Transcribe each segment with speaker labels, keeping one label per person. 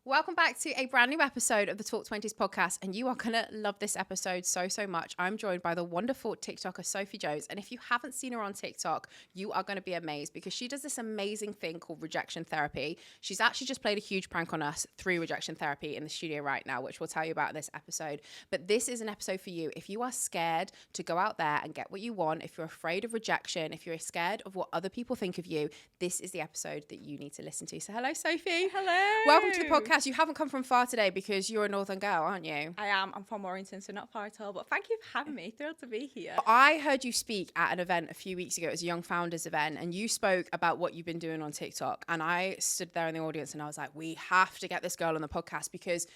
Speaker 1: Welcome back to a brand new episode of the Talk 20s podcast, and you are going to love this episode so much. I'm joined by the wonderful TikToker Sophie Jones, and if you haven't seen her on TikTok, you are going to be amazed because she does this amazing thing called rejection therapy. She's actually just played a huge prank on us through rejection therapy in the studio right now, which we'll tell you about in this episode. But this is an episode for you. If you are scared to go out there and get what you want, if you're afraid of rejection, if you're scared of what other people think of you, this is the episode that you need to listen to. So hello, Sophie.
Speaker 2: Hello.
Speaker 1: Welcome to the podcast. You haven't come from far today because you're a northern girl, aren't you?
Speaker 2: I am. I'm from Warrington, so not far at all. But thank you for having me. Thrilled to be here.
Speaker 1: I heard you speak at an event a few weeks ago. It was a Young Founders event, and you spoke about what you've been doing on TikTok. And I stood there in the audience and I was like, we have to get this girl on the podcast because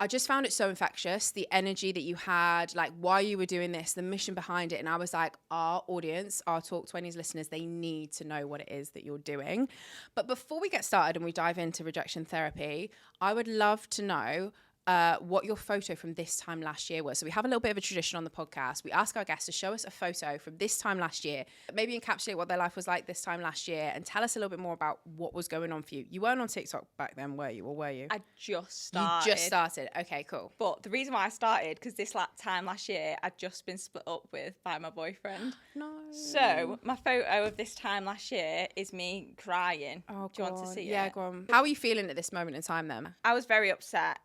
Speaker 1: I just found it so infectious, the energy that you had, like why you were doing this, the mission behind it. And I was like, our audience, our Talk 20s listeners, they need to know what it is that you're doing. But before we get started and we dive into rejection therapy, I would love to know what your photo from this time last year was. So we have a little bit of a tradition on the podcast. We ask our guests to show us a photo from this time last year, maybe encapsulate what their life was like this time last year and tell us a little bit more about what was going on for you. You weren't on TikTok back then, were you? Or were you?
Speaker 2: I just started.
Speaker 1: You just started. Okay, cool.
Speaker 2: But the reason why I started, because this time last year, I'd just been split up with by my boyfriend.
Speaker 1: No.
Speaker 2: So my photo of this time last year is me crying.
Speaker 1: Oh,
Speaker 2: do you want to see it?
Speaker 1: Yeah, go on. How are you feeling at this moment in time then?
Speaker 2: I was very upset.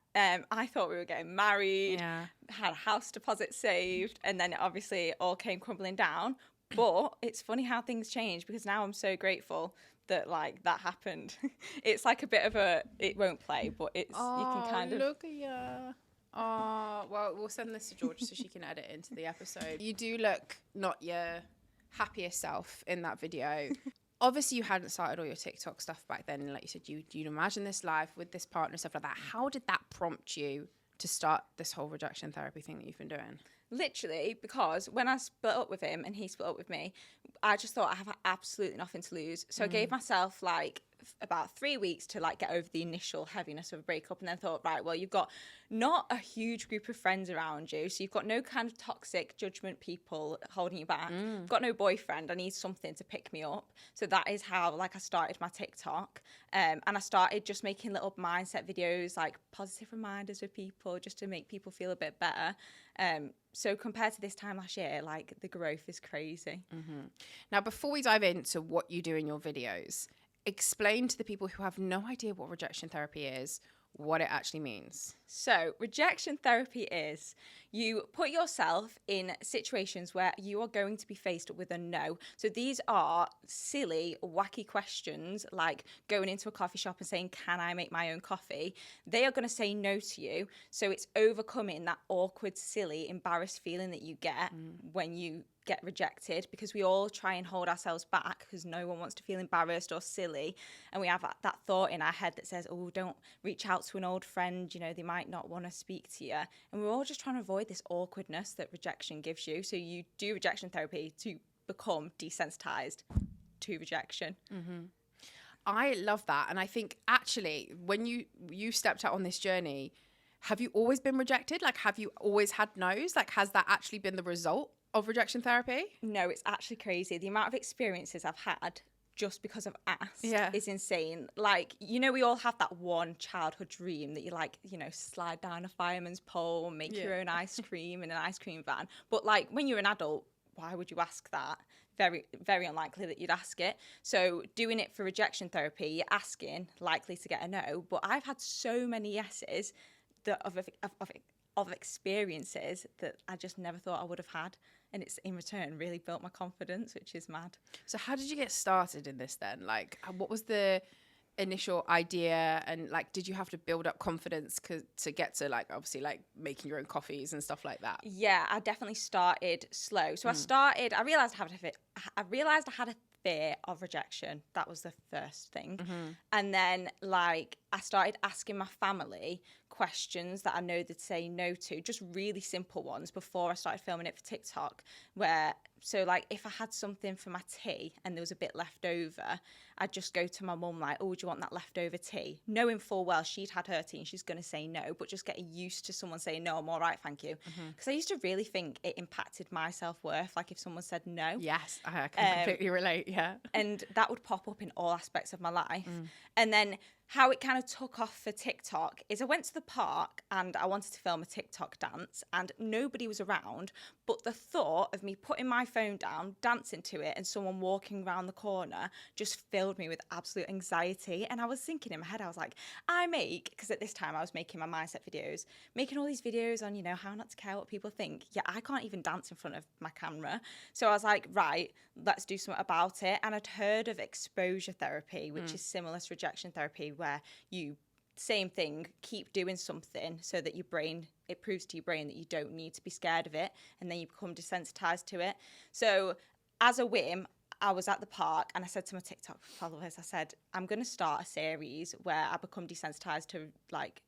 Speaker 2: I thought we were getting married,
Speaker 1: Yeah.
Speaker 2: had a house deposit saved, and then it obviously all came crumbling down. But it's funny how things change because now I'm so grateful that like that happened. It's like a bit of it won't play, but it's you can kind of
Speaker 1: look at you. Oh, well, we'll send this to George so she can edit it into the episode. You do look not your happiest self in that video. Obviously, you hadn't started all your TikTok stuff back then. Like you said, you'd imagine this life with this partner, stuff like that. How did that prompt you to start this whole rejection therapy thing that you've been doing?
Speaker 2: Literally, because when I split up with him and he split up with me, I just thought I have absolutely nothing to lose. So I gave myself like about 3 weeks to like get over the initial heaviness of a breakup, and then thought, right, well, you've got not a huge group of friends around you, so you've got no kind of toxic judgment people holding you back. I've got no boyfriend. I need something to pick me up. So that is how like I started my TikTok, and I started just making little mindset videos, like positive reminders with people, just to make people feel a bit better. So compared to this time last year, like the growth is crazy.
Speaker 1: Now, before we dive into what you do in your videos, explain to the people who have no idea what rejection therapy is, what it actually means.
Speaker 2: So rejection therapy is you put yourself in situations where you are going to be faced with a no. So these are silly, wacky questions like going into a coffee shop and saying, can I make my own coffee? They are going to say no to you. So it's overcoming that awkward, silly, embarrassed feeling that you get when you get rejected, because we all try and hold ourselves back because no one wants to feel embarrassed or silly, and we have that thought in our head that says, oh, don't reach out to an old friend, you know, they might not want to speak to you. And we're all just trying to avoid this awkwardness that rejection gives you. So you do rejection therapy to become desensitized to rejection.
Speaker 1: I love that. And I think actually when you stepped out on this journey, have you always been rejected? Like, have you always had no's? Like, has that actually been the result of rejection therapy?
Speaker 2: No, it's actually crazy. The amount of experiences I've had just because I've asked is insane. Like, you know, we all have that one childhood dream that you like, you know, slide down a fireman's pole, make your own ice cream in an ice cream van. But like when you're an adult, why would you ask that? Very, very unlikely that you'd ask it. So doing it for rejection therapy, you're asking, likely to get a no. But I've had so many yeses that of experiences that I just never thought I would have had. And it's in return really built my confidence, which is mad.
Speaker 1: So how did you get started in this then? Like, what was the initial idea, and like, did you have to build up confidence to get to like, obviously like making your own coffees and stuff like that?
Speaker 2: Yeah, I definitely started slow. So I realized I had a fear of rejection. That was the first thing. And then like I started asking my family questions that I know they'd say no to, just really simple ones before I started filming it for TikTok, so like if I had something for my tea and there was a bit left over, I'd just go to my mum like, oh, do you want that leftover tea? Knowing full well she'd had her tea and she's going to say no, but just getting used to someone saying, no, I'm all right, thank you. Because I used to really think it impacted my self-worth, like if someone said no.
Speaker 1: Yes, I can completely relate, yeah.
Speaker 2: And that would pop up in all aspects of my life. And then how it kind of took off for TikTok is I went to the park and I wanted to film a TikTok dance and nobody was around, but the thought of me putting my phone down, dancing to it, and someone walking around the corner just filled me with absolute anxiety. And I was thinking in my head, I was like, because at this time I was making my mindset videos, making all these videos on, how not to care what people think. Yeah, I can't even dance in front of my camera. So I was like, right, let's do something about it. And I'd heard of exposure therapy, which is similar to rejection therapy, where you, same thing, keep doing something so that it proves to your brain that you don't need to be scared of it, and then you become desensitized to it. So as a whim, I was at the park and I said to my TikTok followers, I said, I'm going to start a series where I become desensitized to like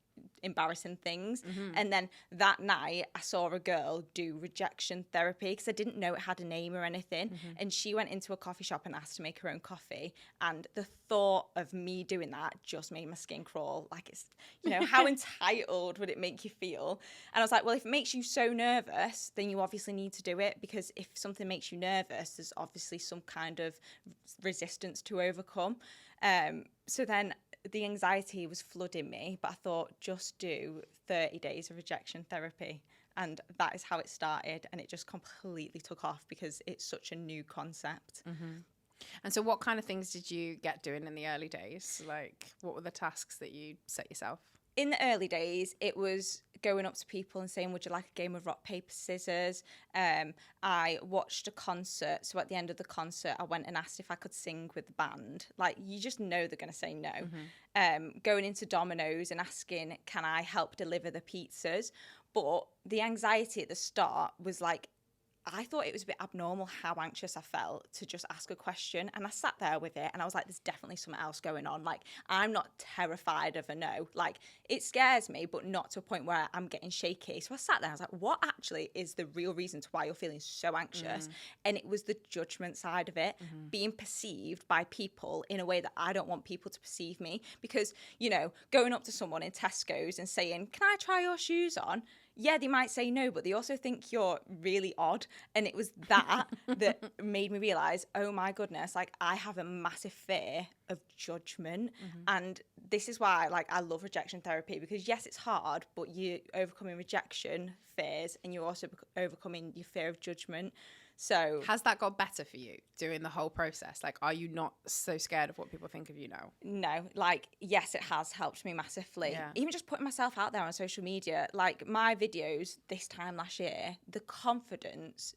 Speaker 2: embarrassing things. And then that night I saw a girl do rejection therapy because I didn't know it had a name or anything. And she went into a coffee shop and asked to make her own coffee, and the thought of me doing that just made my skin crawl. Like, it's, how entitled would it make you feel? And I was like, well, if it makes you so nervous, then you obviously need to do it, because if something makes you nervous, there's obviously some kind of resistance to overcome. So then the anxiety was flooding me, but I thought, just do 30 days of rejection therapy. And that is how it started. And it just completely took off because it's such a new concept.
Speaker 1: And so what kind of things did you get doing in the early days? Like, what were the tasks that you set yourself?
Speaker 2: In the early days, it was going up to people and saying, would you like a game of rock, paper, scissors? I watched a concert. So at the end of the concert, I went and asked if I could sing with the band. Like, you just know they're going to say no. Going into Domino's and asking, can I help deliver the pizzas? But the anxiety at the start was like, I thought it was a bit abnormal how anxious I felt to just ask a question. And I sat there with it and I was like, there's definitely something else going on. Like, I'm not terrified of a no. Like, it scares me, but not to a point where I'm getting shaky. So I sat there and I was like, what actually is the real reason to why you're feeling so anxious? And it was the judgment side of it, being perceived by people in a way that I don't want people to perceive me. Because, going up to someone in Tesco's and saying, can I try your shoes on? Yeah, they might say no, but they also think you're really odd. And it was that made me realise, oh my goodness, like, I have a massive fear of judgment. And this is why, I love rejection therapy, because yes, it's hard, but you're overcoming rejection fears and you're also overcoming your fear of judgment. So
Speaker 1: has that got better for you doing the whole process? Like, are you not so scared of what people think of you now?
Speaker 2: No, yes, it has helped me massively.
Speaker 1: Yeah.
Speaker 2: Even just putting myself out there on social media, like my videos this time last year, the confidence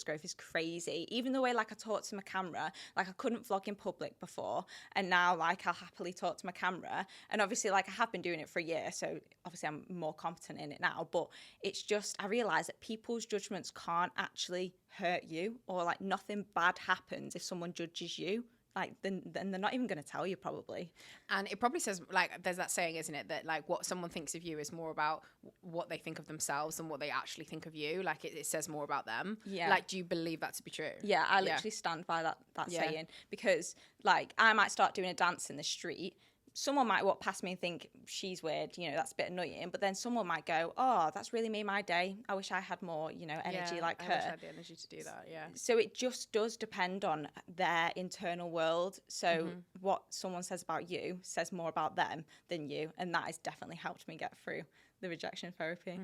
Speaker 2: growth is crazy. Even the way I talk to my camera, I couldn't vlog in public before, and now I'll happily talk to my camera. And obviously I have been doing it for a year, so obviously I'm more competent in it now, but it's just, I realize that people's judgments can't actually hurt you, or nothing bad happens if someone judges you. Then they're not even going to tell you, probably.
Speaker 1: And it probably says, there's that saying, isn't it, that what someone thinks of you is more about what they think of themselves than what they actually think of you. It says more about them.
Speaker 2: Yeah.
Speaker 1: Do you believe that to be true?
Speaker 2: Yeah, I literally stand by that saying, because I might start doing a dance in the street. Someone might walk past me and think, she's weird, that's a bit annoying. But then someone might go, oh, that's really made my day. I wish I had more, energy like her.
Speaker 1: I wish I had the energy to do that, yeah.
Speaker 2: So it just does depend on their internal world. So what someone says about you says more about them than you. And that has definitely helped me get through the rejection therapy.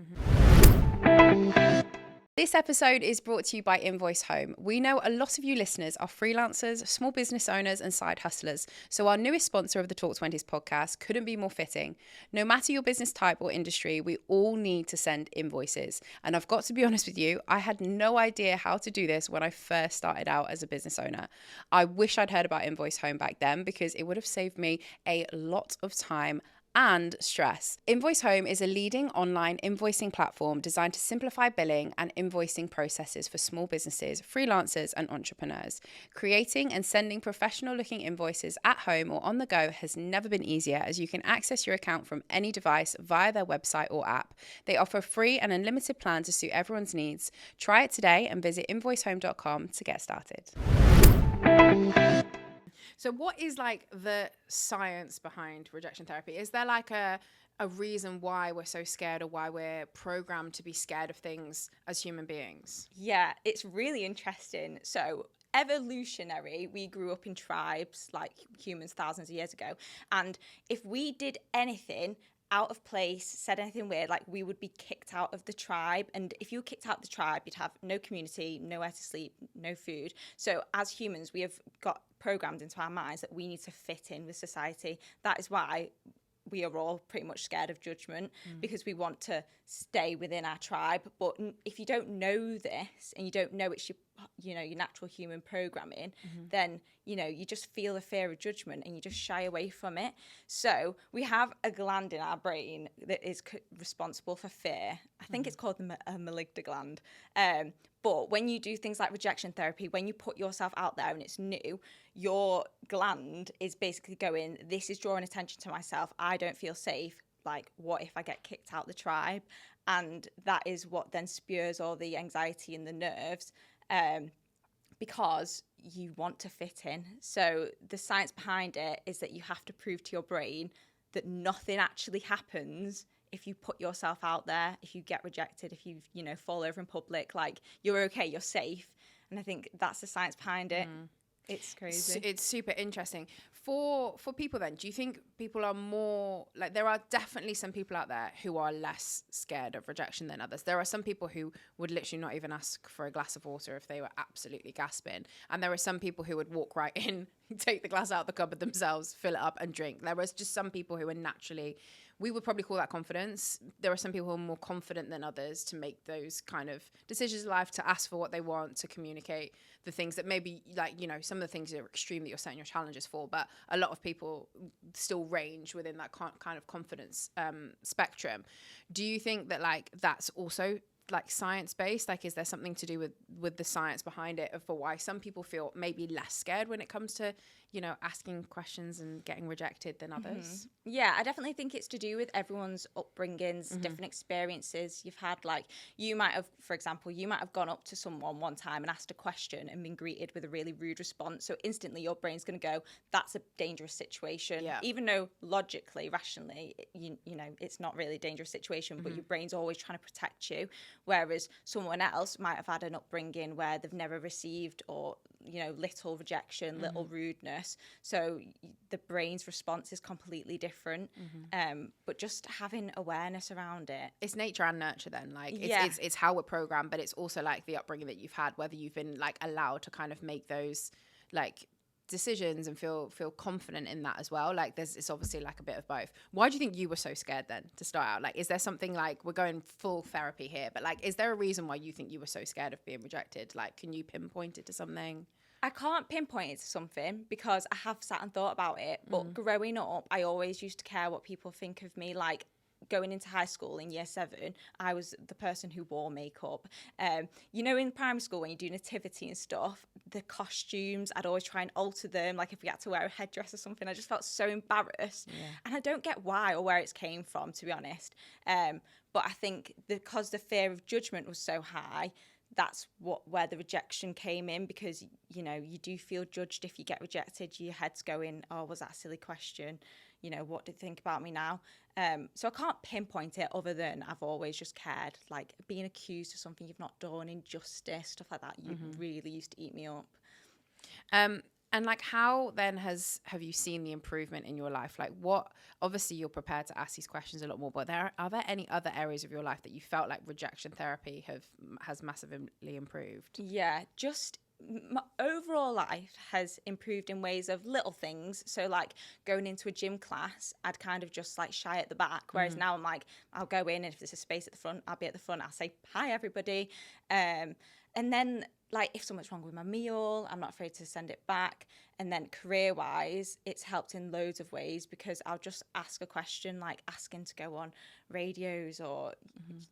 Speaker 1: This episode is brought to you by Invoice Home. We know a lot of you listeners are freelancers, small business owners, and side hustlers. So our newest sponsor of the Talk 20s podcast couldn't be more fitting. No matter your business type or industry, we all need to send invoices. And I've got to be honest with you, I had no idea how to do this when I first started out as a business owner. I wish I'd heard about Invoice Home back then, because it would have saved me a lot of time and stress. Invoice Home is a leading online invoicing platform designed to simplify billing and invoicing processes for small businesses, freelancers, and entrepreneurs. Creating and sending professional-looking invoices at home or on the go has never been easier, as you can access your account from any device via their website or app. They offer a free and unlimited plan to suit everyone's needs. Try it today and visit invoicehome.com to get started. So what is the science behind rejection therapy? Is there a reason why we're so scared, or why we're programmed to be scared of things as human beings?
Speaker 2: Yeah, it's really interesting. So evolutionary. We grew up in tribes like humans thousands of years ago. And if we did anything out of place, said anything weird, like we would be kicked out of the tribe. And if you were kicked out of the tribe, you'd have no community, nowhere to sleep, no food. So as humans, we have got programmed into our minds that we need to fit in with society. That is why we are all pretty much scared of judgment, because we want to stay within our tribe. But if you don't know this, and you don't know it's your natural human programming, then you just feel the fear of judgment and you just shy away from it. So we have a gland in our brain that is responsible for fear. I think it's called the amygdala gland. But when you do things like rejection therapy, when you put yourself out there and it's new, your gland is basically going, this is drawing attention to myself. I don't feel safe. Like, what if I get kicked out the tribe? And that is what then spurs all the anxiety and the nerves, because you want to fit in. So the science behind it is that you have to prove to your brain that nothing actually happens if you put yourself out there, if you get rejected, if you fall over in public, like you're okay, you're safe. And I think that's the science behind it. It's crazy.
Speaker 1: It's super interesting. For people then, do you think people are more, like there are definitely some people out there who are less scared of rejection than others. There are some people who would literally not even ask for a glass of water if they were absolutely gasping. And there are some people who would walk right in, take the glass out of the cupboard themselves, fill it up and drink. There was just some people who are naturally, we would probably call that confidence. There are some people who are more confident than others to make those kind of decisions in life, to ask for what they want, to communicate the things that maybe, like, some of the things are extreme that you're setting your challenges for, but a lot of people still range within that kind of confidence spectrum. Do you think that, like, that's also like science-based? Like, is there something to do with the science behind it for why some people feel maybe less scared when it comes to asking questions and getting rejected than others?
Speaker 2: Yeah, I definitely think it's to do with everyone's upbringings, different experiences you've had. Like, you might have, for example, gone up to someone one time and asked a question and been greeted with a really rude response. So instantly your brain's going to go, that's a dangerous situation.
Speaker 1: Yeah.
Speaker 2: Even though logically, rationally, it's not really a dangerous situation, but your brain's always trying to protect you. Whereas someone else might have had an upbringing where they've never received or little rejection, little rudeness. So the brain's response is completely different. But just having awareness around it.
Speaker 1: It's nature and nurture then. Like, it's how we're programmed, but it's also like the upbringing that you've had, whether you've been like allowed to kind of make those like decisions and feel confident in that as well. Like, it's obviously like a bit of both. Why do you think you were so scared then to start out? Like, is there something, like, we're going full therapy here, but like, is there a reason why you think you were so scared of being rejected? Like, can you pinpoint it to something?
Speaker 2: I can't pinpoint it to something because I have sat and thought about it. But growing up, I always used to care what people think of me. Like, going into high school in year 7, I was the person who wore makeup. In primary school when you do nativity and stuff, the costumes, I'd always try and alter them. Like, if we had to wear a headdress or something, I just felt so embarrassed. Yeah. And I don't get why or where it came from, to be honest. But I think because the fear of judgment was so high, that's where the rejection came in, because you do feel judged if you get rejected. Your head's going, oh, was that a silly question? What do you think about me now? So I can't pinpoint it, other than I've always just cared. Like, being accused of something you've not done, injustice, stuff like that, you really used to eat me up.
Speaker 1: And like, how then have you seen the improvement in your life? Like, what, obviously you're prepared to ask these questions a lot more, but are there any other areas of your life that you felt like rejection therapy has massively improved?
Speaker 2: Yeah, just my overall life has improved in ways of little things. So like, going into a gym class, I'd kind of just like shy at the back, whereas now I'm like, I'll go in, and if there's a space at the front, I'll be at the front. I'll say hi everybody, and then like, if something's wrong with my meal, I'm not afraid to send it back. And then career-wise, it's helped in loads of ways, because I'll just ask a question, like asking to go on radios or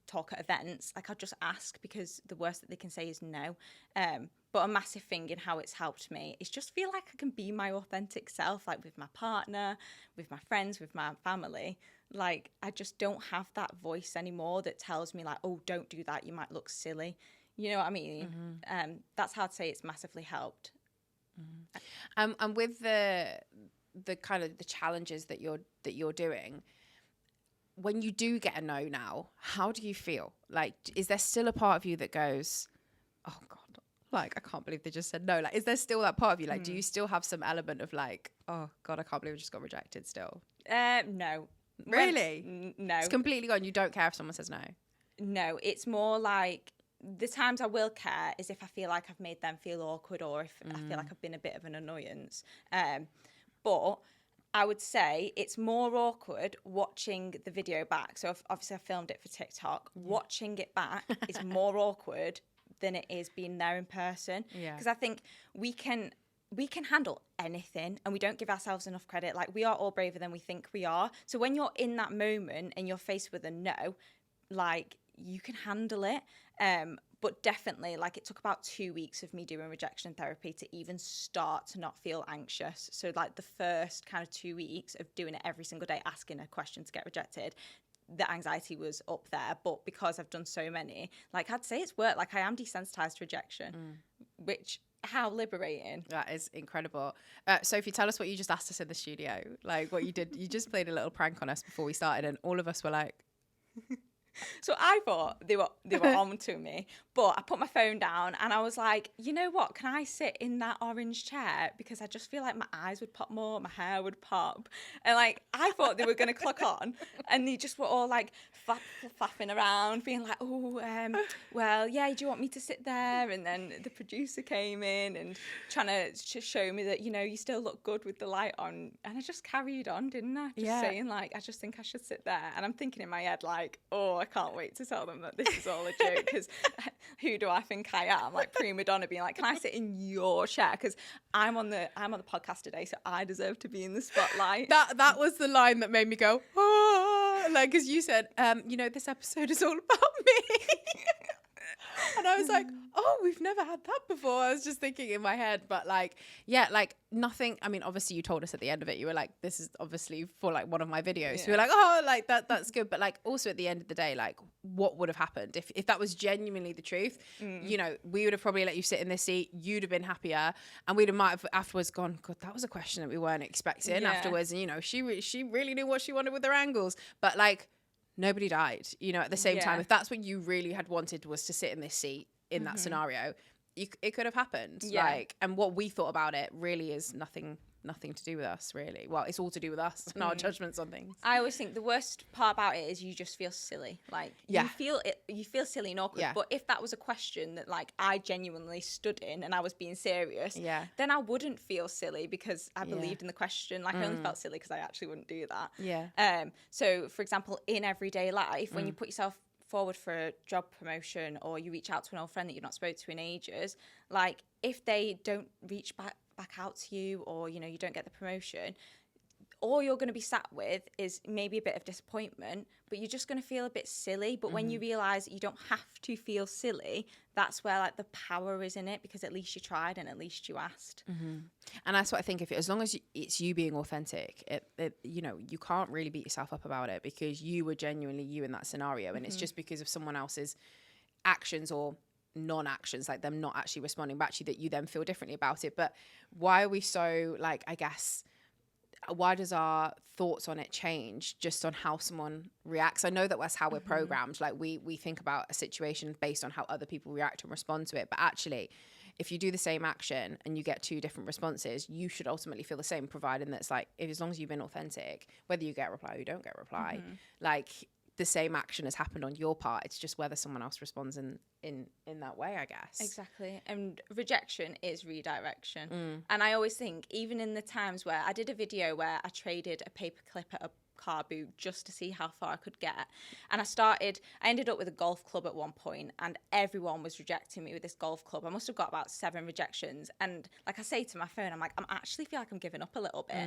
Speaker 2: talk at events. Like, I'll just ask, because the worst that they can say is no. But a massive thing in how it's helped me is just feel like I can be my authentic self, like with my partner, with my friends, with my family. Like, I just don't have that voice anymore that tells me like, oh, don't do that, you might look silly. You know what I mean? That's how I'd say it's massively helped.
Speaker 1: And with the kind of the challenges that you're doing, when you do get a no now, how do you feel? Like, is there still a part of you that goes, oh God, like, I can't believe they just said no? Like, is there still that part of you? Like, do you still have some element of like, oh God, I can't believe I just got rejected still?
Speaker 2: No.
Speaker 1: Really?
Speaker 2: No.
Speaker 1: It's completely gone. You don't care if someone says no?
Speaker 2: No, it's more like the times I will care is if I feel like I've made them feel awkward or if I feel like I've been a bit of an annoyance. But I would say it's more awkward watching the video back. So obviously I filmed it for TikTok. Watching it back is more awkward than it is being there in person. Because I think we can handle anything and we don't give ourselves enough credit. Like, we are all braver than we think we are. So when you're in that moment and you're faced with a no, like, you can handle it. But definitely, like, it took about 2 weeks of me doing rejection therapy to even start to not feel anxious. So like the first kind of 2 weeks of doing it every single day, asking a question to get rejected, the anxiety was up there. But because I've done so many, like, I'd say it's worked. Like, I am desensitized to rejection, which, how liberating.
Speaker 1: That is incredible. Sophie, tell us what you just asked us in the studio. Like, what you did. You just played a little prank on us before we started, and all of us were like,
Speaker 2: So I thought they were on to me, but I put my phone down and I was like, you know what? Can I sit in that orange chair? Because I just feel like my eyes would pop more, my hair would pop. And like, I thought they were going to clock on, and they just were all like faffing around, being like, oh, well, yeah, do you want me to sit there? And then the producer came in and trying to show me that, you know, you still look good with the light on. And I just carried on, didn't I? Just saying like, I just think I should sit there. And I'm thinking in my head like, oh, I can't wait to tell them that this is all a joke, because who do I think I am? Like, prima donna being like, can I sit in your chair? Because I'm on the podcast today, so I deserve to be in the spotlight.
Speaker 1: That was the line that made me go, oh, like, because you said, you know, this episode is all about me. And I was like, oh, we've never had that before. I was just thinking in my head, but like, yeah, like nothing. I mean, obviously you told us at the end of it, you were like, this is obviously for like one of my videos. Yeah. We were like, oh, like that's good. But like, also at the end of the day, like, what would have happened if that was genuinely the truth? You know, we would have probably let you sit in this seat. You'd have been happier, and we'd have might have afterwards gone, God, that was a question that we weren't expecting afterwards. And you know, she really knew what she wanted with her angles, but like, nobody died, you know, at the same time. If that's what you really had wanted, was to sit in this seat in that scenario, it could have happened. Like, and what we thought about it really is nothing to do with us, really. Well, it's all to do with us and our judgments on things.
Speaker 2: I always think the worst part about it is you just feel silly. Like, you feel silly and awkward. But if that was a question that like I genuinely stood in and I was being serious, then I wouldn't feel silly because I believed in the question. Like, I only felt silly because I actually wouldn't do that. So for example, in everyday life, when you put yourself forward for a job promotion, or you reach out to an old friend that you've not spoken to in ages, like, if they don't reach back out to you, or, you know, you don't get the promotion, all you're going to be sat with is maybe a bit of disappointment, but you're just going to feel a bit silly. But when you realise that you don't have to feel silly, that's where like the power is in it, because at least you tried and at least you asked.
Speaker 1: And that's what I think, as long as it's you being authentic, it you know, you can't really beat yourself up about it, because you were genuinely you in that scenario, and it's just because of someone else's actions or non-actions, like them not actually responding back to you, that you then feel differently about it. But why are we so, like, I guess, why does our thoughts on it change just on how someone reacts? I know that that's how we're programmed. Like, we think about a situation based on how other people react and respond to it. But actually, if you do the same action and you get two different responses, you should ultimately feel the same, providing that's like, as long as you've been authentic, whether you get a reply or you don't get a reply, like, the same action has happened on your part. It's just whether someone else responds in that way, I guess.
Speaker 2: Exactly. And rejection is redirection. And I always think, even in the times where I did a video where I traded a paperclip at a car boot just to see how far I could get, and I ended up with a golf club at one point, and everyone was rejecting me with this golf club. I must have got about 7 rejections, and like, I say to my phone, I'm like, I actually feel like I'm giving up a little bit.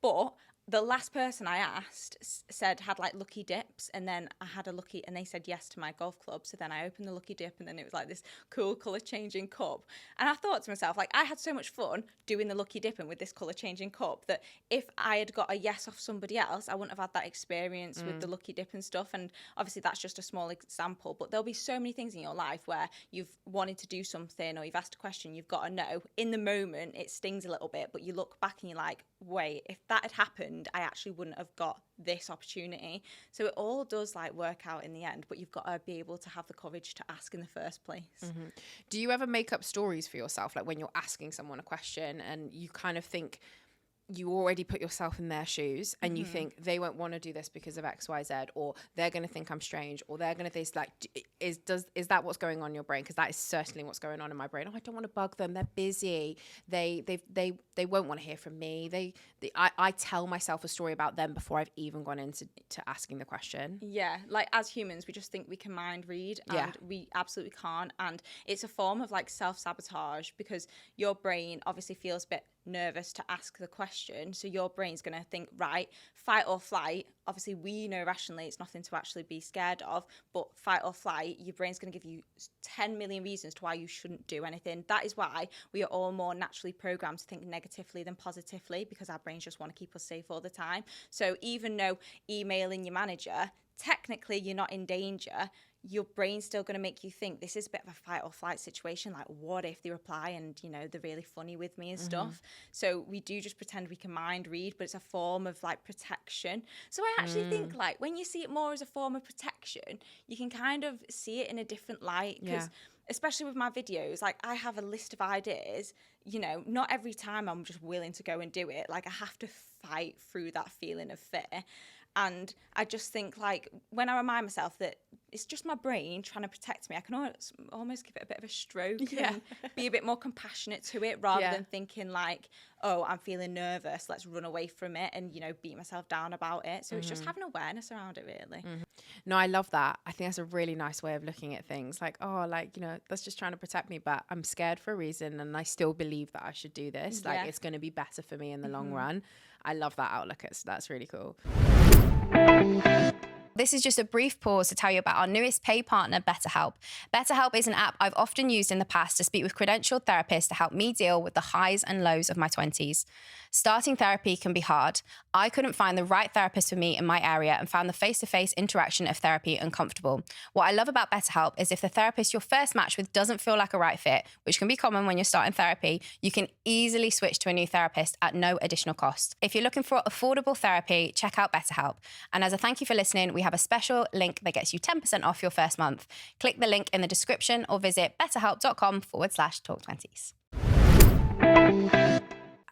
Speaker 2: But the last person I asked had like lucky dips, and then I had and they said yes to my golf club. So then I opened the lucky dip, and then it was like this cool colour changing cup. And I thought to myself, like, I had so much fun doing the lucky dipping with this colour changing cup, that if I had got a yes off somebody else, I wouldn't have had that experience with the lucky dip and stuff. And obviously that's just a small example, but there'll be so many things in your life where you've wanted to do something, or you've asked a question, you've got a no. In the moment, it stings a little bit, but you look back and you're like, wait, if that had happened, I actually wouldn't have got this opportunity. So it all does like work out in the end, but you've got to be able to have the courage to ask in the first place.
Speaker 1: Do you ever make up stories for yourself, like when you're asking someone a question and you kind of think, you already put yourself in their shoes and you think they won't want to do this because of XYZ, or they're going to think I'm strange, or they're going to think, like, is that what's going on in your brain? Because that is certainly what's going on in my brain. Oh, I don't want to bug them, they're busy, they won't want to hear from me. I tell myself a story about them before I've even gone into asking the question.
Speaker 2: Yeah, like as humans, we just think we can mind read, and we absolutely can't. And it's a form of like self-sabotage, because your brain obviously feels a bit nervous to ask the question, so your brain's going to think, right, fight or flight. Obviously we know rationally it's nothing to actually be scared of, but fight or flight, your brain's going to give you 10 million reasons to why you shouldn't do anything. That is why we are all more naturally programmed to think negatively than positively, because our brains just want to keep us safe all the time. So even though emailing your manager, technically you're not in danger, your brain's still going to make you think this is a bit of a fight or flight situation. Like, what if they reply and, you know, they're really funny with me and stuff? So we do just pretend we can mind read, but it's a form of like protection. So I actually think like when you see it more as a form of protection, you can kind of see it in a different light. Because especially with my videos, like I have a list of ideas, you know, not every time I'm just willing to go and do it. Like I have to fight through that feeling of fear. And I just think, like, when I remind myself that it's just my brain trying to protect me, I can almost give it a bit of a stroke and be a bit more compassionate to it, rather than thinking like, oh, I'm feeling nervous, let's run away from it and, you know, beat myself down about it. So it's just having awareness around it, really.
Speaker 1: No, I love that. I think that's a really nice way of looking at things. Like, oh, like, you know, that's just trying to protect me, but I'm scared for a reason and I still believe that I should do this. Like, it's going to be better for me in the long run. I love that outlook. That's really cool.
Speaker 3: This is just a brief pause to tell you about our newest pay partner, BetterHelp. BetterHelp is an app I've often used in the past to speak with credentialed therapists to help me deal with the highs and lows of my 20s. Starting therapy can be hard. I couldn't find the right therapist for me in my area and found the face-to-face interaction of therapy uncomfortable. What I love about BetterHelp is if the therapist you're first matched with doesn't feel like a right fit, which can be common when you're starting therapy, you can easily switch to a new therapist at no additional cost. If you're looking for affordable therapy, check out BetterHelp. And as a thank you for listening, we have a special link that gets you 10% off your first month. Click the link in the description or visit betterhelp.com/talk20s.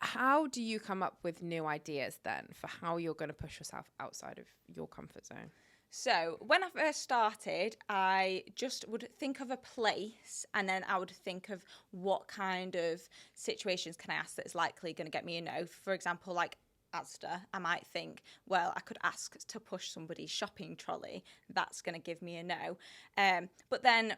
Speaker 1: How do you come up with new ideas then for how you're going to push yourself outside of your comfort zone?
Speaker 2: So when I first started, I just would think of a place, and then I would think of what kind of situations can I ask that is likely going to get me a no. For example, like Asda, I might think, well, I could ask to push somebody's shopping trolley. That's going to give me a no. But then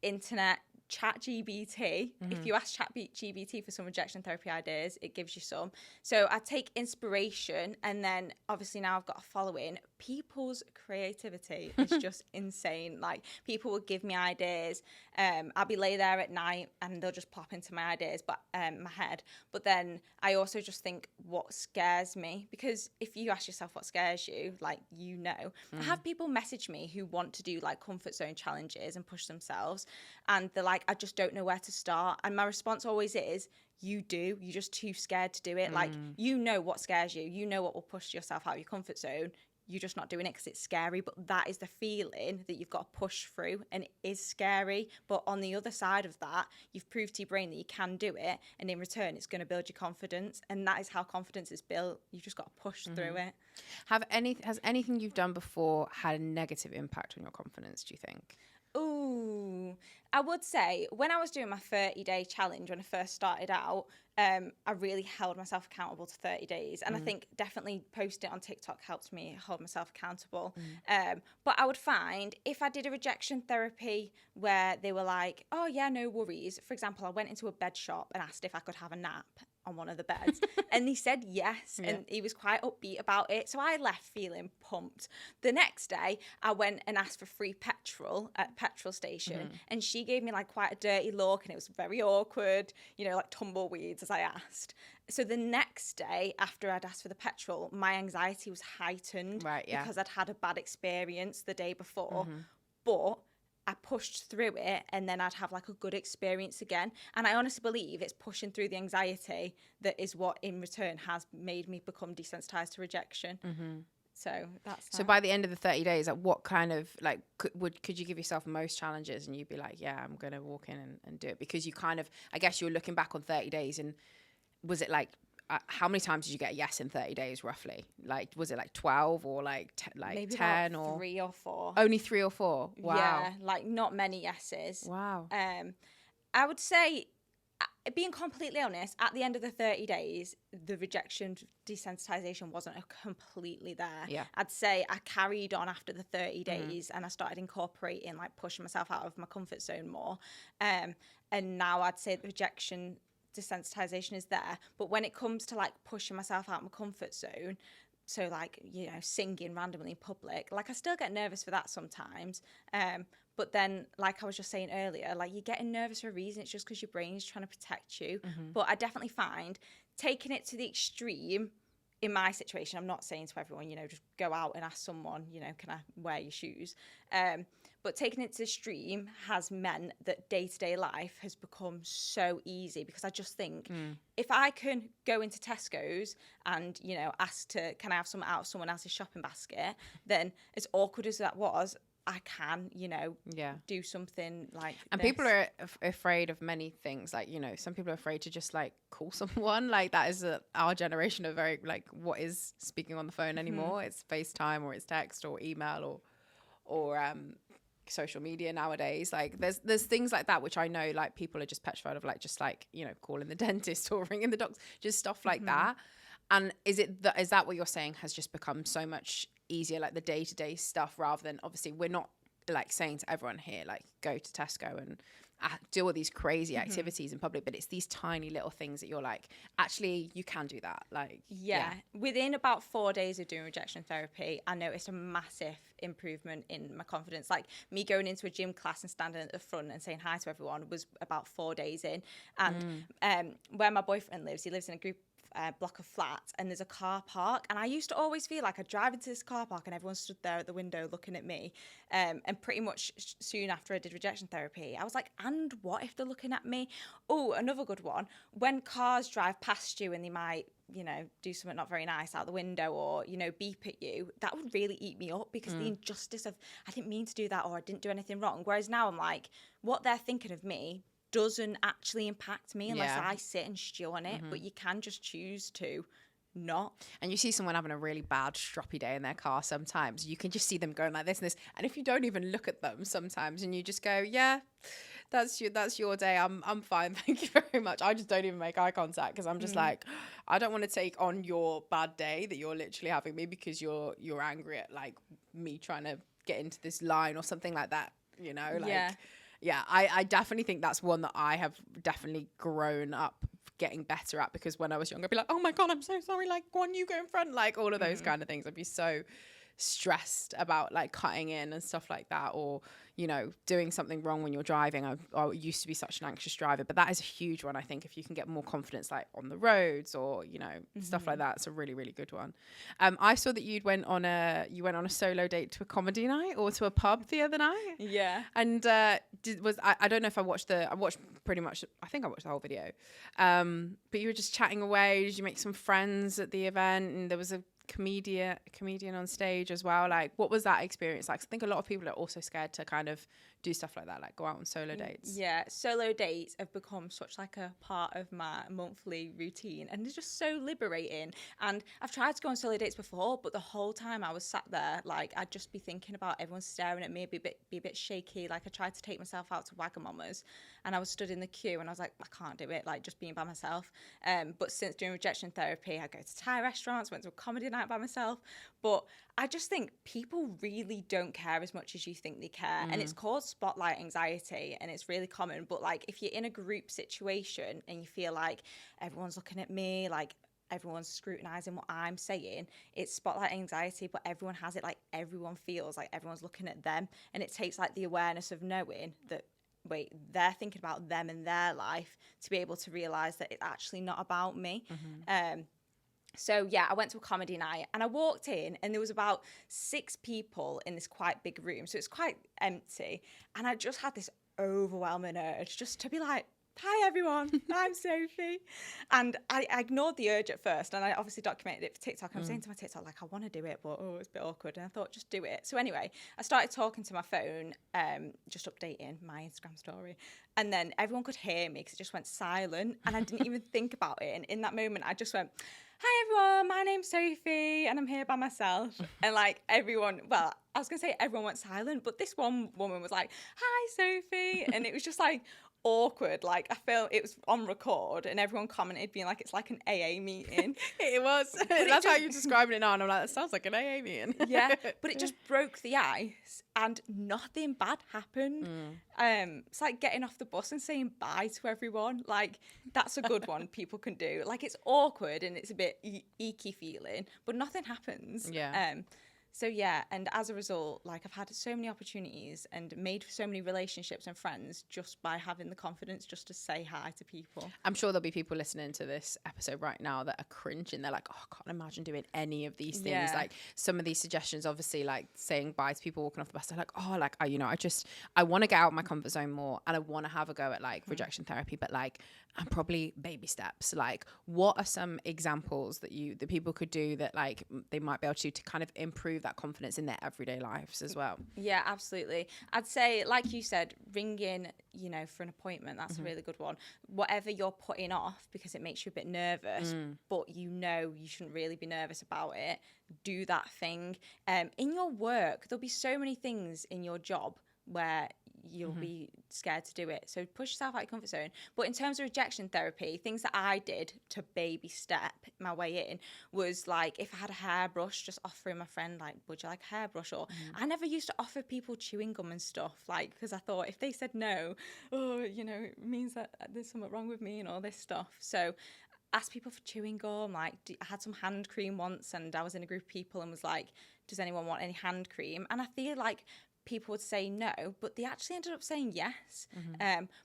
Speaker 2: internet, ChatGPT, if you ask ChatGPT for some rejection therapy ideas, it gives you some. So I take inspiration, and then obviously now I've got a following. People's creativity is just insane. Like, people will give me ideas. I'll be lay there at night and they'll just pop into my ideas, but my head. But then I also just think what scares me, because if you ask yourself what scares you, like, you know, I have people message me who want to do like comfort zone challenges and push themselves, and they're like, I just don't know where to start. And my response always is, you're just too scared to do it. Like, you know what scares you, you know what will push yourself out of your comfort zone. You're just not doing it because it's scary, but that is the feeling that you've got to push through, and it is scary. But on the other side of that, you've proved to your brain that you can do it, and in return, it's going to build your confidence, and that is how confidence is built. You've just got to push through it.
Speaker 1: Has anything you've done before had a negative impact on your confidence, do you think?
Speaker 2: Ooh, I would say when I was doing my 30-day challenge, when I first started out, I really held myself accountable to 30 days. And I think definitely posting it on TikTok helped me hold myself accountable. But I would find if I did a rejection therapy where they were like, oh yeah, no worries. For example, I went into a bed shop and asked if I could have a nap on one of the beds, and he said yes, and he was quite upbeat about it, so I left feeling pumped. The next day I went and asked for free petrol at petrol station, and she gave me like quite a dirty look, and it was very awkward, you know, like tumbleweeds as I asked. So the next day after I'd asked for the petrol, my anxiety was heightened, because I'd had a bad experience the day before. But I pushed through it, and then I'd have like a good experience again. And I honestly believe it's pushing through the anxiety that is what in return has made me become desensitized to rejection. So that's
Speaker 1: So by the end of the 30 days, like what kind of like could you give yourself most challenges and you'd be like, yeah, I'm going to walk in and do it? Because you kind of, I guess you're looking back on 30 days, and was it like, how many times did you get a yes in 30 days roughly? Like, was it like 12 or like
Speaker 2: maybe
Speaker 1: 10
Speaker 2: about
Speaker 1: or
Speaker 2: 3 or 4?
Speaker 1: only 3 or 4? Wow.
Speaker 2: Yeah, like not many yeses.
Speaker 1: Wow.
Speaker 2: I would say, being completely honest, at the end of the 30 days, the rejection desensitization wasn't completely there.
Speaker 1: Yeah.
Speaker 2: I'd say I carried on after the 30 days and I started incorporating, like pushing myself out of my comfort zone more. And now I'd say the rejection desensitization is there. But when it comes to like pushing myself out of my comfort zone, so like, you know, singing randomly in public, like I still get nervous for that sometimes. But then, like I was just saying earlier, like you're getting nervous for a reason. It's just because your brain's trying to protect you. But I definitely find taking it to the extreme in my situation, I'm not saying to everyone, you know, just go out and ask someone, you know, can I wear your shoes? But taking it to the extreme has meant that day-to-day life has become so easy, because I just think if I can go into Tesco's and, you know, ask can I have something out of someone else's shopping basket, then as awkward as that was, I can, you know, do something like
Speaker 1: and
Speaker 2: this.
Speaker 1: people are afraid of many things. Like, you know, some people are afraid to just like call someone. Like that is our generation of very like, what is speaking on the phone anymore? It's FaceTime or it's text or email or social media nowadays. Like there's things like that which I know like people are just petrified of, like just like, you know, calling the dentist or ringing the doctor, just stuff like that. And is that what you're saying has just become so much easier, like the day-to-day stuff, rather than, obviously we're not like saying to everyone here like go to Tesco and do all these crazy activities in public, but it's these tiny little things that you're like, actually you can do that. Like
Speaker 2: within about 4 days of doing rejection therapy, I noticed a massive improvement in my confidence. Like me going into a gym class and standing at the front and saying hi to everyone was about 4 days in. And where my boyfriend lives, he lives in a group block of flats, and there's a car park, and I used to always feel like I'd drive into this car park and everyone stood there at the window looking at me, and pretty much soon after I did rejection therapy I was like, and what if they're looking at me? Oh, another good one, when cars drive past you and they might, you know, do something not very nice out the window or, you know, beep at you, that would really eat me up, because the injustice of, I didn't mean to do that, or I didn't do anything wrong. Whereas now I'm like, what they're thinking of me doesn't actually impact me unless I sit and stew on it. But you can just choose to not. And
Speaker 1: you see someone having a really bad stroppy day in their car, sometimes you can just see them going like this and this, and if you don't even look at them sometimes and you just go, yeah, that's your day, I'm fine, thank you very much. I just don't even make eye contact, because I'm just like, I don't want to take on your bad day that you're literally having me because you're angry at like me trying to get into this line or something like that, you know. Like I definitely think that's one that I have definitely grown up getting better at, because when I was younger I'd be like, oh my god, I'm so sorry, like go on, you go in front, like all of those kind of things. I'd be so stressed about like cutting in and stuff like that, or, you know, doing something wrong when you're driving. I used to be such an anxious driver, but that is a huge one. I think if you can get more confidence like on the roads or, you know, stuff like that, it's a really, really good one. I saw that you went on a solo date to a comedy night or to a pub the other night. And I don't know if I watched pretty much, I think I watched the whole video, but you were just chatting away. Did you make some friends at the event? And there was a comedian on stage as well. Like, what was that experience like? I think a lot of people are also scared to kind of do stuff like that, like go out on solo dates.
Speaker 2: Yeah, solo dates have become such like a part of my monthly routine, and they're just so liberating. And I've tried to go on solo dates before, but the whole time I was sat there, like I'd just be thinking about everyone staring at me, be a bit shaky. Like I tried to take myself out to Wagamama's, and I was stood in the queue, and I was like, I can't do it, like just being by myself. But since doing rejection therapy, I go to Thai restaurants, went to a comedy night by myself. But I just think people really don't care as much as you think they care. And it's called spotlight anxiety, and it's really common. But like if you're in a group situation and you feel like everyone's looking at me, like everyone's scrutinizing what I'm saying, it's spotlight anxiety. But everyone has it, like everyone feels like everyone's looking at them, and it takes like the awareness of knowing that, wait, they're thinking about them and their life, to be able to realize that it's actually not about me. So yeah, I went to a comedy night and I walked in and there was about 6 people in this quite big room. So it's quite empty. And I just had this overwhelming urge just to be like, hi everyone, I'm Sophie. And I ignored the urge at first, and I obviously documented it for TikTok. I'm saying to my TikTok, like, I want to do it, but it's a bit awkward. And I thought, just do it. So anyway, I started talking to my phone, just updating my Instagram story. And then everyone could hear me because it just went silent. And I didn't even think about it. And in that moment, I just went, hi everyone, my name's Sophie and I'm here by myself. And like everyone, well, I was going to say everyone went silent, but this one woman was like, hi Sophie. And it was just like awkward. Like I felt it was on record and everyone commented being like, it's like an AA meeting.
Speaker 1: It was. That's how you're describing it now. And I'm like, that sounds like an AA meeting.
Speaker 2: Yeah, but it just broke the ice and nothing bad happened. It's like getting off the bus and saying bye to everyone. Like that's a good one people can do. Like it's awkward and it's a bit icky feeling, but nothing happens.
Speaker 1: Yeah.
Speaker 2: So yeah, and as a result, like I've had so many opportunities and made so many relationships and friends just by having the confidence just to say hi to people.
Speaker 1: I'm sure there'll be people listening to this episode right now that are cringing. They're like, oh, I can't imagine doing any of these things.
Speaker 2: Yeah.
Speaker 1: Like some of these suggestions, obviously, like saying bye to people walking off the bus. They're like, oh, like, I want to get out of my comfort zone more and I want to have a go at like rejection therapy, but like, I'm probably baby steps. Like, what are some examples that people could do that like they might be able to kind of improve that confidence in their everyday lives as well?
Speaker 2: Yeah, absolutely. I'd say, like you said, ringing, for an appointment, that's a really good one. Whatever you're putting off because it makes you a bit nervous, but you shouldn't really be nervous about it, do that thing. In your work, there'll be so many things in your job where you'll be scared to do it. So push yourself out of your comfort zone. But in terms of rejection therapy, things that I did to baby step my way in was like if I had a hairbrush, just offering my friend like, would you like a hairbrush? Or I never used to offer people chewing gum and stuff, like because I thought if they said no, it means that there's something wrong with me and all this stuff. So ask people for chewing gum. Like I had some hand cream once and I was in a group of people and was like, does anyone want any hand cream? And I feel like people would say no, but they actually ended up saying yes.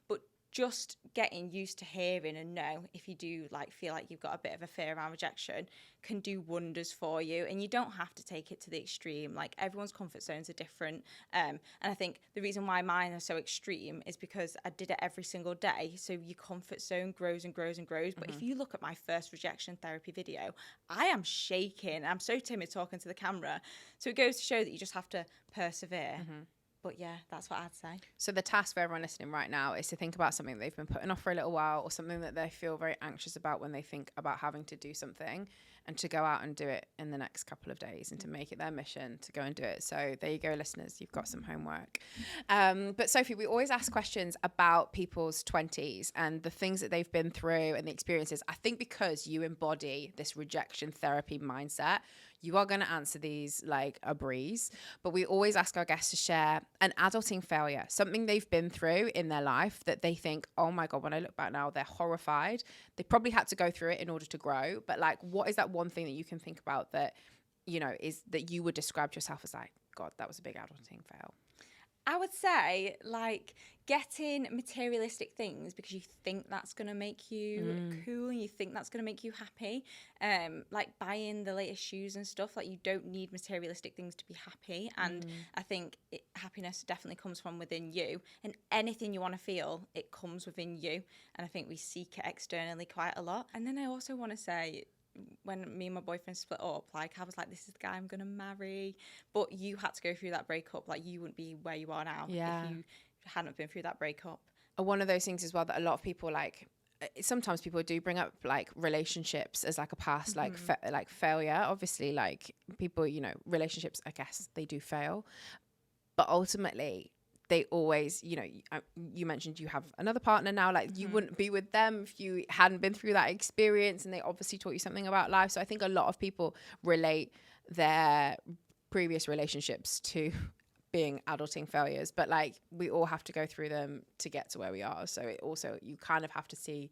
Speaker 2: But just getting used to hearing a no, if you do like feel like you've got a bit of a fear around rejection, can do wonders for you. And you don't have to take it to the extreme. Like everyone's comfort zones are different. And I think the reason why mine are so extreme is because I did it every single day. So your comfort zone grows and grows and grows. But if you look at my first rejection therapy video, I am shaking. I'm so timid talking to the camera. So it goes to show that you just have to persevere. But yeah, that's what I'd say.
Speaker 1: So the task for everyone listening right now is to think about something they've been putting off for a little while or something that they feel very anxious about when they think about having to do something, and to go out and do it in the next couple of days and to make it their mission to go and do it. So there you go, listeners, you've got some homework. But Sophie, we always ask questions about people's 20s and the things that they've been through and the experiences. I think because you embody this rejection therapy mindset, you are going to answer these like a breeze. But we always ask our guests to share an adulting failure, something they've been through in their life that they think, oh my God, when I look back now, they're horrified. They probably had to go through it in order to grow. But like, what is that one thing that you can think about that, is that you would describe to yourself as like, God, that was a big adulting fail?
Speaker 2: I would say like getting materialistic things because you think that's going to make you cool and you think that's going to make you happy. Like buying the latest shoes and stuff. Like you don't need materialistic things to be happy. And I think happiness definitely comes from within you, and anything you want to feel, it comes within you. And I think we seek it externally quite a lot. And then I also want to say, when me and my boyfriend split up, like I was like, this is the guy I'm gonna marry. But you had to go through that breakup. Like you wouldn't be where you are now if you hadn't been through that breakup.
Speaker 1: One of those things as well that a lot of people like, sometimes people do bring up like relationships as like a past like failure. Obviously, like people, relationships, I guess they do fail, but ultimately they always, you mentioned you have another partner now, like you wouldn't be with them if you hadn't been through that experience, and they obviously taught you something about life. So I think a lot of people relate their previous relationships to being adulting failures, but like we all have to go through them to get to where we are. So it also, you kind of have to see,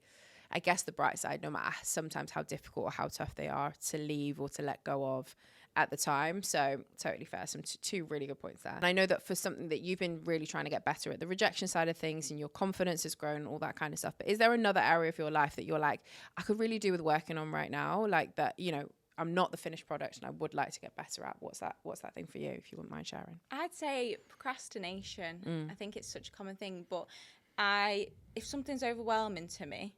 Speaker 1: I guess, the bright side, no matter sometimes how difficult or how tough they are to leave or to let go of. at the time. So totally fair. Some two really good points there. And I know that for something that you've been really trying to get better at, the rejection side of things, and your confidence has grown, all that kind of stuff. But is there another area of your life that you're like, I could really do with working on right now? Like that, you know, I'm not the finished product and I would like to get better at. What's that thing for you, if you wouldn't mind sharing?
Speaker 2: I'd say procrastination. I think it's such a common thing, but if something's overwhelming to me,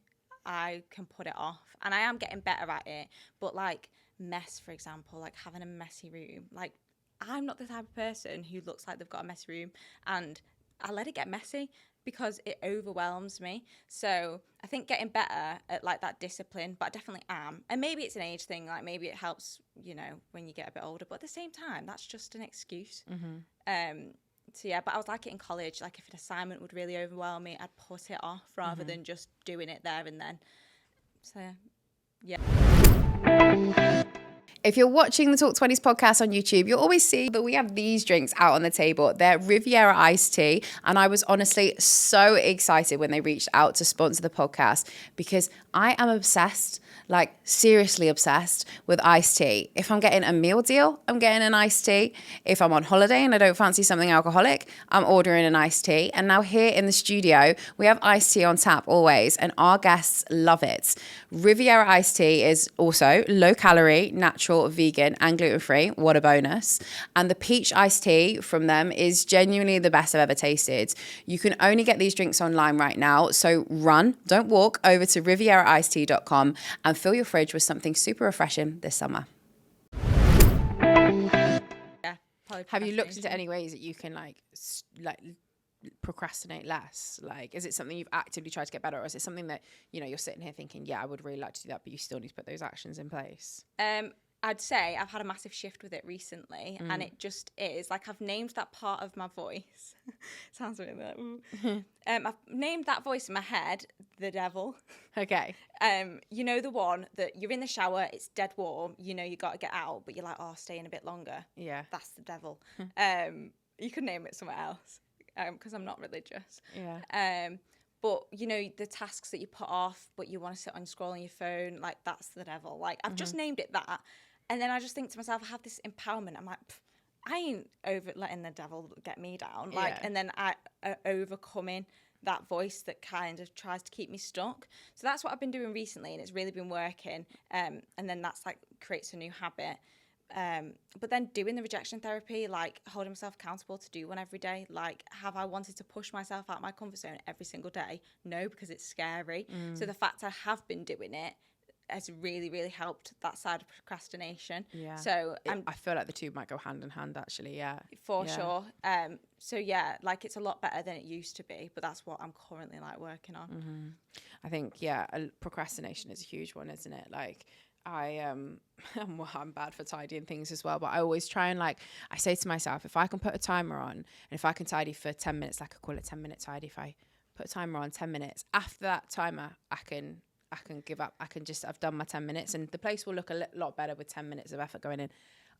Speaker 2: I can put it off, and I am getting better at it. But like mess, for example, like having a messy room, like I'm not the type of person who looks like they've got a messy room, and I let it get messy because it overwhelms me. So I think getting better at like that discipline, but I definitely am. And maybe it's an age thing, like maybe it helps, you know, when you get a bit older, but at the same time, that's just an excuse. So yeah, but I was like it in college, like if an assignment would really overwhelm me, I'd put it off rather than just doing it there and then. So yeah.
Speaker 3: If you're watching the Talk 20s podcast on YouTube, you'll always see that we have these drinks out on the table. They're Riviera iced tea. And I was honestly so excited when they reached out to sponsor the podcast because I am obsessed, like seriously obsessed with iced tea. If I'm getting a meal deal, I'm getting an iced tea. If I'm on holiday and I don't fancy something alcoholic, I'm ordering an iced tea. And now here in the studio, we have iced tea on tap always, and our guests love it. Riviera iced tea is also low calorie, natural, vegan and gluten-free. What a bonus. And the peach iced tea from them is genuinely the best I've ever tasted. You can only get these drinks online right now, so run, don't walk, over to rivieraicedtea.com and fill your fridge with something super refreshing this summer.
Speaker 2: Yeah.
Speaker 1: Have you looked into any ways that you can like procrastinate less? Like, is it something you've actively tried to get better, or is it something that, you know, you're sitting here thinking, yeah, I would really like to do that, but you still need to put those actions in place?
Speaker 2: I'd say I've had a massive shift with it recently, and it just is like I've named that part of my voice. Sounds really like, ooh. I've named that voice in my head the devil.
Speaker 1: Okay.
Speaker 2: You know, the one that you're in the shower, it's dead warm, you know, you got to get out, but you're like, oh, stay in a bit longer.
Speaker 1: Yeah.
Speaker 2: That's the devil. You could name it somewhere else, because I'm not religious.
Speaker 1: Yeah.
Speaker 2: But, you know, the tasks that you put off, but you want to sit on scrolling your phone, like, that's the devil. Like, I've just named it that. And then I just think to myself, I have this empowerment. I'm like, I ain't over letting the devil get me down. Like, and then I overcoming that voice that kind of tries to keep me stuck. So that's what I've been doing recently, and it's really been working. And then that's like creates a new habit. But then doing the rejection therapy, like holding myself accountable to do one every day. Like, have I wanted to push myself out of my comfort zone every single day? No, because it's scary. So the fact I have been doing it has really, really helped that side of procrastination.
Speaker 1: Yeah.
Speaker 2: So
Speaker 1: I feel like the two might go hand in hand, actually. Yeah.
Speaker 2: For sure. So yeah, like it's a lot better than it used to be, but that's what I'm currently like working on.
Speaker 1: I think, yeah, procrastination is a huge one, isn't it? Like, I'm bad for tidying things as well, but I always try and like, I say to myself, if I can put a timer on, and if I can tidy for 10 minutes, like I call it 10-minute tidy, if I put a timer on 10 minutes, after that timer, I can give up. I've done my 10 minutes and the place will look a lot better with 10 minutes of effort going in.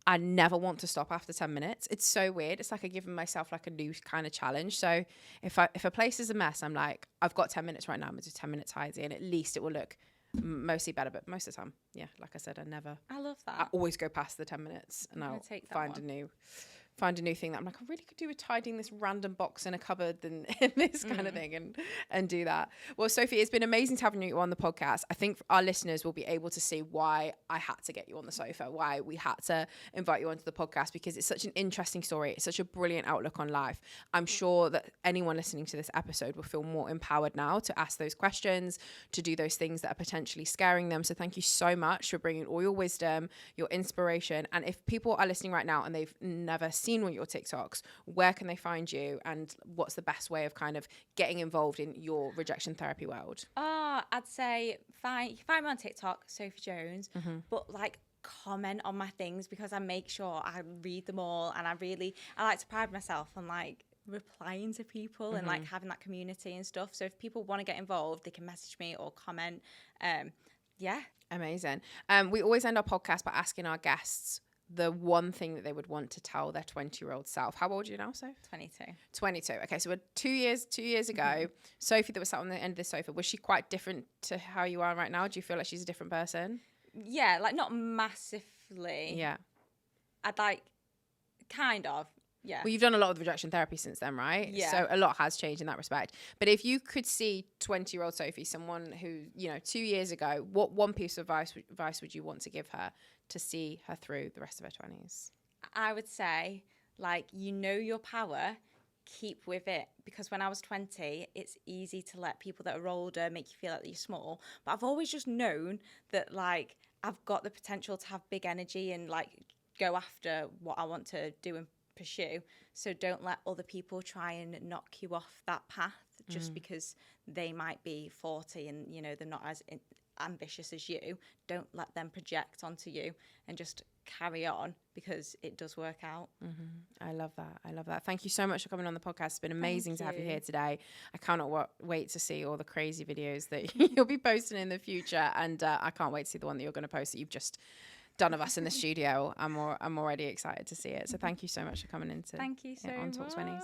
Speaker 1: I never want to stop after 10 minutes. It's so weird. It's like I've given myself like a new kind of challenge. So if a place is a mess, I'm like, I've got 10 minutes right now. I'm going to do 10 minute tidy, and at least it will look mostly better. But most of the time, yeah, like I said, I love that. I always go past the 10 minutes and I'll find a new thing that I'm like, I really could do with tidying this random box in a cupboard and this kind of thing and do that. Well, Sophie, it's been amazing having you on the podcast. I think our listeners will be able to see why I had to get you on the sofa, why we had to invite you onto the podcast, because it's such an interesting story. It's such a brilliant outlook on life. I'm sure that anyone listening to this episode will feel more empowered now to ask those questions, to do those things that are potentially scaring them. So thank you so much for bringing all your wisdom, your inspiration. And if people are listening right now and they've never seen one of your TikToks, where can they find you, and what's the best way of kind of getting involved in your rejection therapy world?
Speaker 2: I'd say you find me on TikTok, Sophie Jones, but like comment on my things, because I make sure I read them all, and I like to pride myself on like replying to people and like having that community and stuff. So if people want to get involved, they can message me or comment. Yeah. Amazing.
Speaker 1: We always end our podcast by asking our guests the one thing that they would want to tell their 20-year-old self. How old are you now, Soph? 22. Okay, so we're 2 years ago, Sophie that was sat on the end of the sofa, was she quite different to how you are right now? Do you feel like she's a different person?
Speaker 2: Yeah, like not massively.
Speaker 1: Yeah.
Speaker 2: I'd like, kind of, yeah.
Speaker 1: Well, you've done a lot of rejection therapy since then, right?
Speaker 2: Yeah.
Speaker 1: So a lot has changed in that respect. But if you could see 20-year-old Sophie, someone who, 2 years ago, what one piece of advice would you want to give her to see her through the rest of her 20s?
Speaker 2: I would say, like, your power, keep with it. Because when I was 20, it's easy to let people that are older make you feel like you're small. But I've always just known that, like, I've got the potential to have big energy and, like, go after what I want to do and pursue. So don't let other people try and knock you off that path just because they might be 40 and, they're not as ambitious as you. Don't let them project onto you, and just carry on, because it does work out.
Speaker 1: I love that. Thank you so much for coming on the podcast. It's been amazing to have you here today. I cannot wait to see all the crazy videos that you'll be posting in the future, and I can't wait to see the one that you're going to post that you've just done of us in the studio. I'm already excited to see it. So thank you so much for coming into
Speaker 2: Thank you so
Speaker 1: on Talk 20s.
Speaker 2: much.